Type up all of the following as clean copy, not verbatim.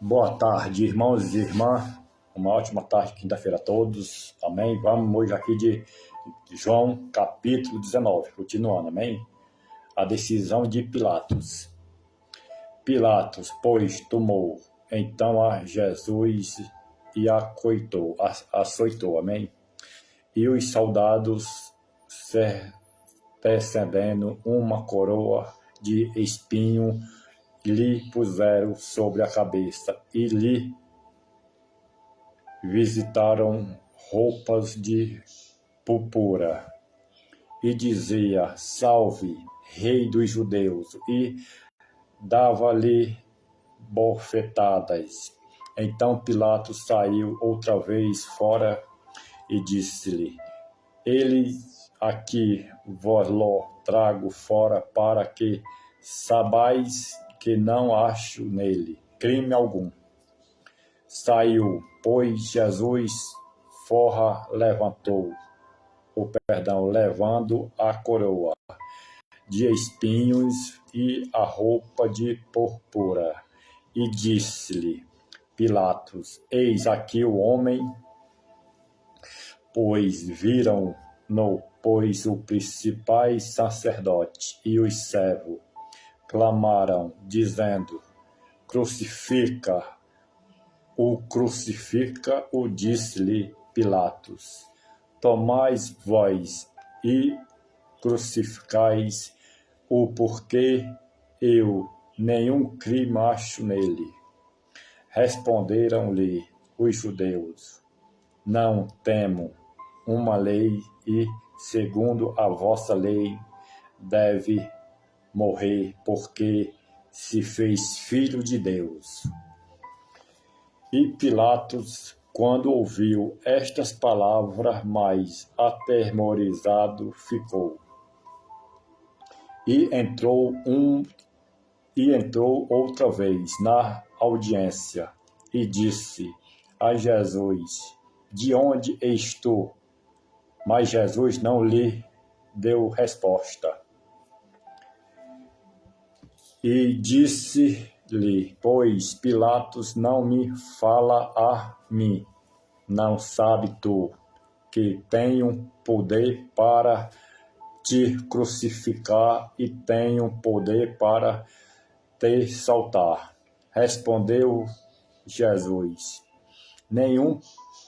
Boa tarde, irmãos e irmãs. Uma ótima tarde, quinta-feira a todos. Amém. Vamos hoje aqui de João, capítulo 19. Continuando, amém? A decisão de Pilatos. Pilatos, pois, tomou então a Jesus e açoitou, amém? E os soldados, percebendo uma coroa de espinho, lhe puseram sobre a cabeça e lhe visitaram roupas de púrpura e dizia: Salve, Rei dos Judeus, e dava-lhe bofetadas. Então Pilatos saiu outra vez fora e disse-lhe: Eis aqui vos-lo trago fora, para que sabais que não acho nele crime algum. Saiu, pois, Jesus levando a coroa de espinhos e a roupa de púrpura. E disse-lhe Pilatos: Eis aqui o homem. Pois viram-no, pois os principais sacerdotes e os servos clamaram, dizendo: Crucifica-o, disse-lhe Pilatos: Tomais vós e crucificais-o, porque eu nenhum crime acho nele. Responderam-lhe os judeus: Não temo uma lei, e, segundo a vossa lei, deve morrer, porque se fez filho de Deus. E Pilatos, quando ouviu estas palavras, mais atemorizado ficou. E entrou outra vez na audiência, e disse a Jesus: De onde és tu? Mas Jesus não lhe deu resposta. E disse-lhe, pois, Pilatos: Não me fala a mim. Não sabe tu que tenho poder para te crucificar e tenho poder para te soltar? Respondeu Jesus: Nenhum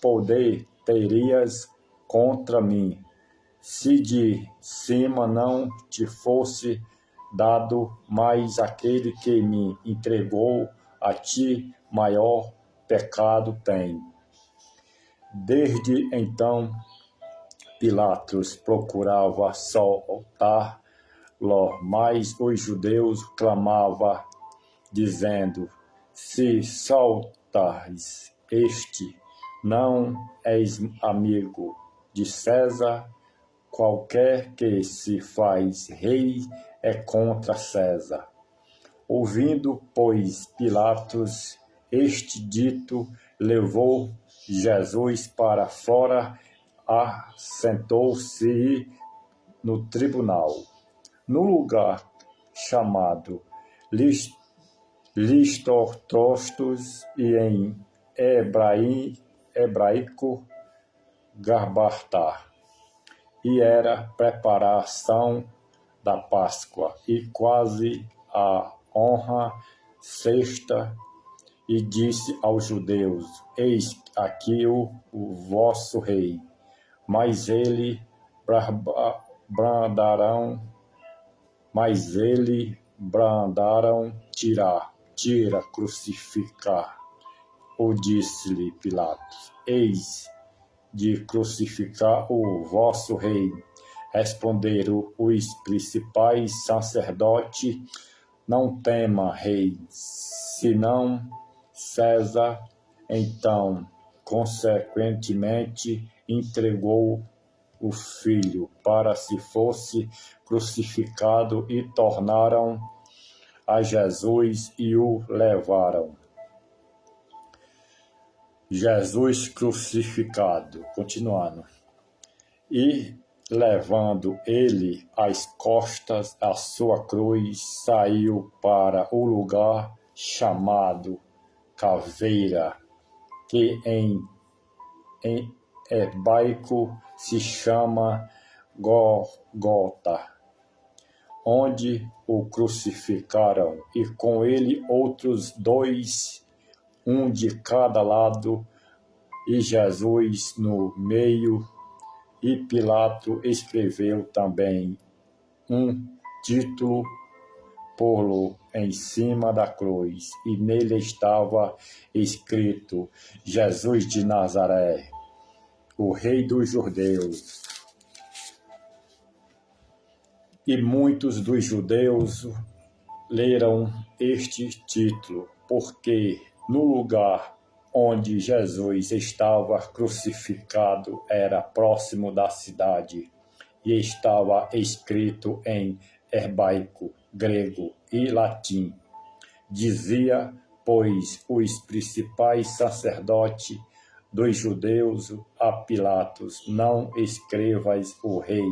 poder terias contra mim, se de cima não te fosse dado, mas aquele que me entregou a ti maior pecado tem. Desde então, Pilatos procurava soltá-lo, mas os judeus clamavam, dizendo: Se soltares este, não és amigo de César. Qualquer que se faz rei é contra César. Ouvindo, pois, Pilatos este dito, levou Jesus para fora, assentou-se no tribunal, no lugar chamado Listóstos, e em hebraico Gabatá. E era preparação da Páscoa, e quase a sexta, e disse aos judeus: Eis aqui o vosso rei. Mas ele brandaram, tira, crucificar. Ou disse-lhe Pilatos: Eis de crucificar o vosso rei. Responderam os principais sacerdotes: Não tema, rei, senão César. Então, consequentemente, entregou o filho para se fosse crucificado, e tornaram a Jesus e o levaram. Jesus crucificado, continuando. E, levando ele às costas a sua cruz, saiu para o lugar chamado caveira, que em hebraico se chama Gólgota, onde o crucificaram, e com ele outros dois, um de cada lado, e Jesus no meio. E Pilato escreveu também um título pô-lo em cima da cruz, e nele estava escrito: Jesus de Nazaré, o Rei dos Judeus. E muitos dos judeus leram este título, porque no lugar onde Jesus estava crucificado era próximo da cidade, e estava escrito em hebraico, grego e latim. Dizia, pois, os principais sacerdotes dos judeus a Pilatos: não escrevas o rei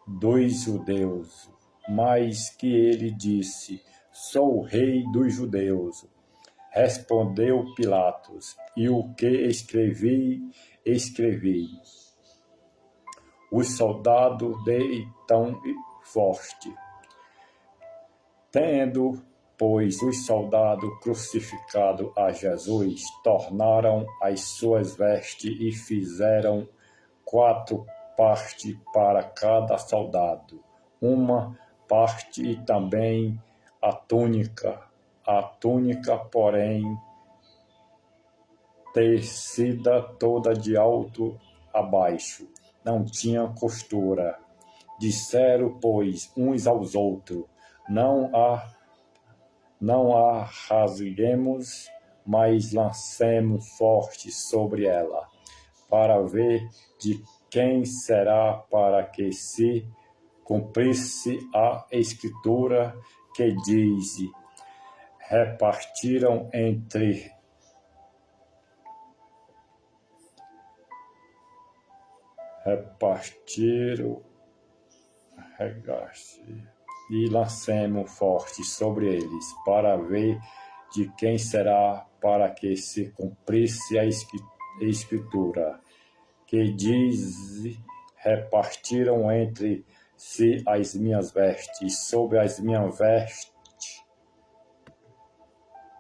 dos judeus, mas que ele disse: sou o rei dos judeus. Respondeu Pilatos: e o que escrevi, escrevi. Os soldados deitam forte. Tendo, pois, os soldados crucificado a Jesus, tornaram as suas vestes e fizeram 4 partes para cada soldado, uma parte e também a túnica, porém, tecida toda de alto a baixo, não tinha costura. Disseram, pois, uns aos outros: não a rasguemos, mas lancemos forte sobre ela, para ver de quem será, para que se cumprisse a escritura que diz: repartiram e lancemos forte sobre eles, para ver de quem será, para que se cumprisse a escritura, que diz: repartiram entre si as minhas vestes, sobre as minhas vestes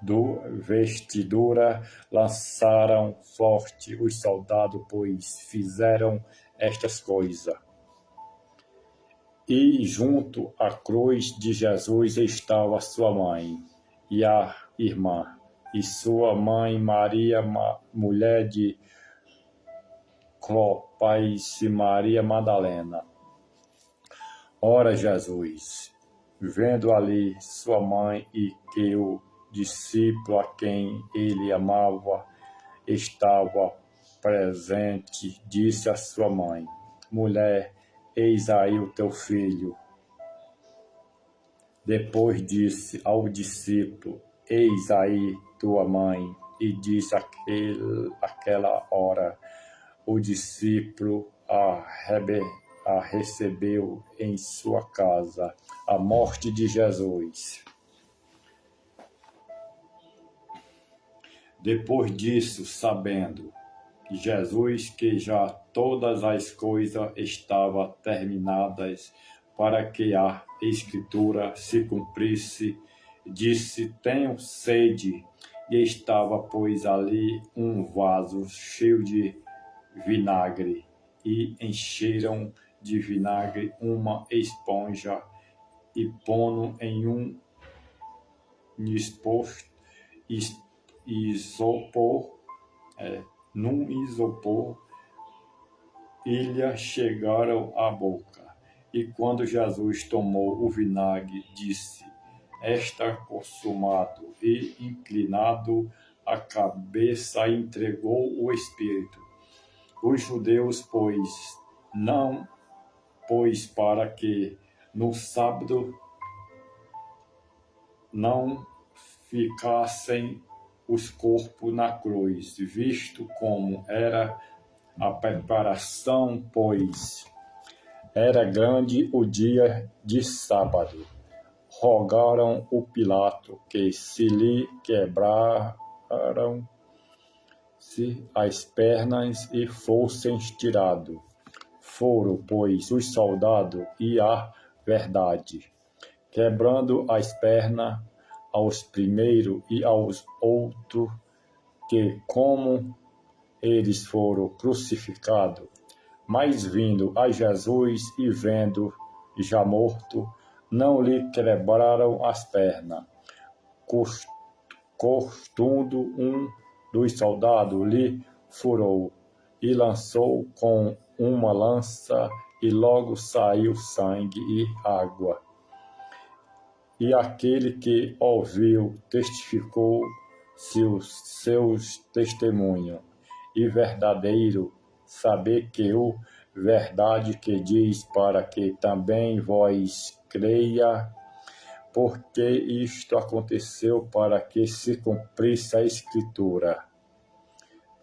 do vestidura lançaram forte os soldados, pois fizeram estas coisas. E junto à cruz de Jesus estava sua mãe, e a irmã, e sua mãe Maria, mulher de Clopas, e Maria Madalena. Ora, Jesus, vendo ali sua mãe e que o discípulo a quem ele amava estava presente, disse à sua mãe: mulher, eis aí o teu filho. Depois disse ao discípulo: eis aí tua mãe. E disse aquela hora o discípulo a recebeu em sua casa. A morte de Jesus. Depois disso, sabendo Jesus que já todas as coisas estavam terminadas, para que a Escritura se cumprisse, disse: tenho sede. E estava, pois, ali um vaso cheio de vinagre, e encheram de vinagre uma esponja, e pondo em um num isopor, ilha chegaram à boca. E quando Jesus tomou o vinagre, disse: está consumado, e inclinado a cabeça entregou o Espírito. Os judeus, pois, para que no sábado não ficassem os corpos na cruz, visto como era a preparação, pois era grande o dia de sábado. rogaram o Pilato que se lhe quebraram-se as pernas e fossem tirados. Foram, pois, os soldados e a verdade, quebrando as pernas aos primeiros e aos outros, que como eles foram crucificados, mas vindo a Jesus e vendo já morto, não lhe quebraram as pernas. Costando um dos soldados lhe furou e lançou com uma lança, e logo saiu sangue e água. E aquele que ouviu testificou seus testemunhos, e verdadeiro saber que o verdade que diz, para que também vós creia, porque isto aconteceu para que se cumprisse a Escritura,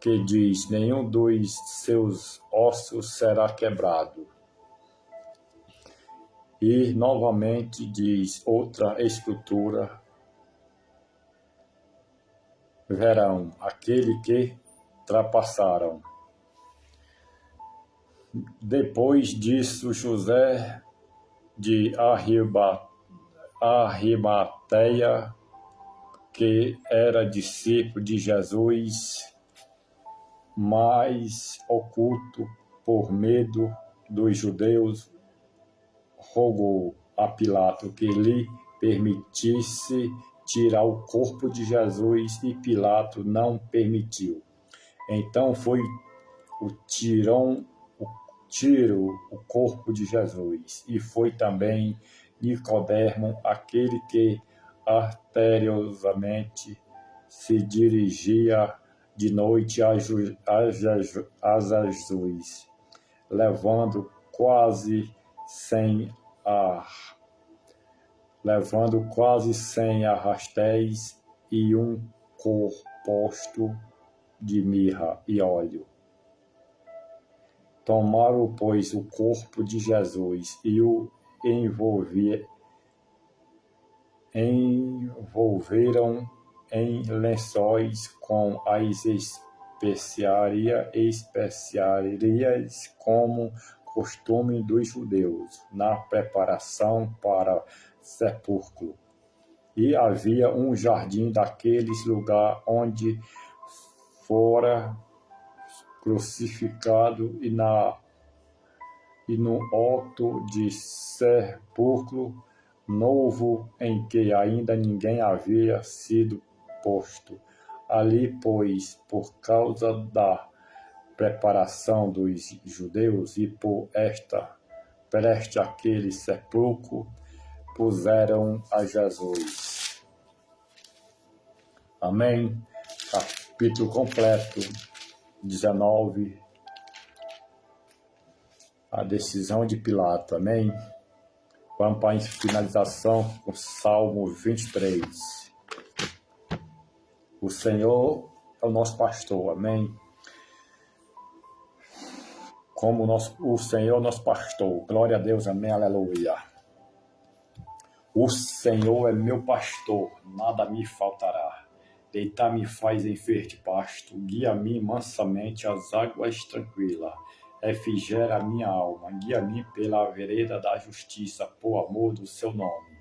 que diz: nenhum dos seus ossos será quebrado. E novamente diz outra Escritura: verão aquele que trapassaram. Depois disso, José de Arimateia, que era discípulo de Jesus, mas oculto por medo dos judeus, rogou a Pilato que lhe permitisse tirar o corpo de Jesus, e Pilato não permitiu. Então foi tiro o corpo de Jesus, e foi também Nicodemo, aquele que arteriosamente se dirigia de noite a Jesus, levando quase 100 arrastéis e um composto de mirra e óleo. Tomaram, pois, o corpo de Jesus e o envolveram em lençóis com as especiarias, como costume dos judeus, na preparação para sepulcro. E havia um jardim daqueles lugar onde fora crucificado, e no horto de sepulcro novo, em que ainda ninguém havia sido posto. Ali, pois, por causa da preparação dos judeus e por esta preste aquele sepulcro, puseram a Jesus. Amém? Capítulo completo, 19. A decisão de Pilato. Amém? Vamos para a finalização com o Salmo 23. O Senhor é o nosso pastor. Amém? Como o Senhor é o nosso pastor. Glória a Deus. Amém. Aleluia. O Senhor é meu pastor, nada me faltará. Deitar-me faz em verde pasto, guia-me mansamente às águas tranquilas. Refrigera a minha alma, guia-me pela vereda da justiça, por amor do seu nome.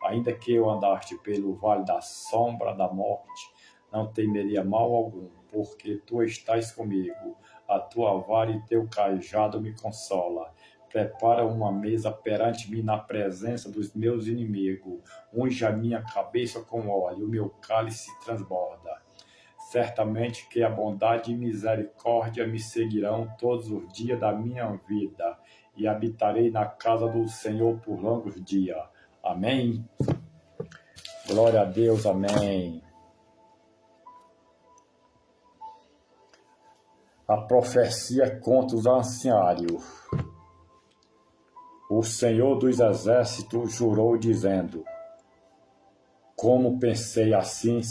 Ainda que eu andaste pelo vale da sombra da morte, não temeria mal algum, porque tu estás comigo. A tua vara e teu cajado me consola. Prepara uma mesa perante mim na presença dos meus inimigos. Unge a minha cabeça com óleo, o meu cálice transborda. Certamente que a bondade e misericórdia me seguirão todos os dias da minha vida, e habitarei na casa do Senhor por longos dias. Amém? Glória a Deus, amém. A profecia contra os anciários. O Senhor dos Exércitos jurou, dizendo: como pensei, assim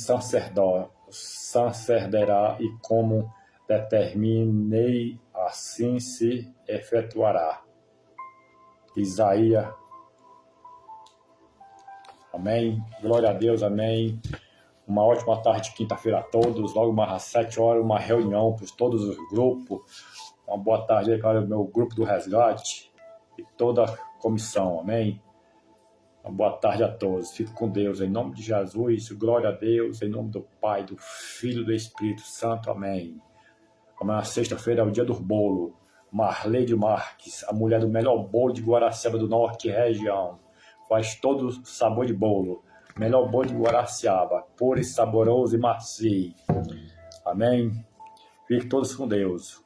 sucederá, e como determinei, assim se efetuará. Isaías Amém. Glória a Deus, amém. Uma ótima tarde de quinta-feira a todos. Logo mais às 7 horas, uma reunião para todos os grupos. Uma boa tarde aí para o meu grupo do resgate e toda a comissão, amém. Uma boa tarde a todos. Fique com Deus, em nome de Jesus. Glória a Deus, em nome do Pai, do Filho e do Espírito Santo, amém. Amanhã, sexta-feira, é o dia do bolo. Marleide Marques, a mulher do melhor bolo de Guaraciaba do Norte região. Faz todo o sabor de bolo. Melhor bolo de Guaraciaba, puro e saboroso e macio. Amém. Fiquem todos com Deus.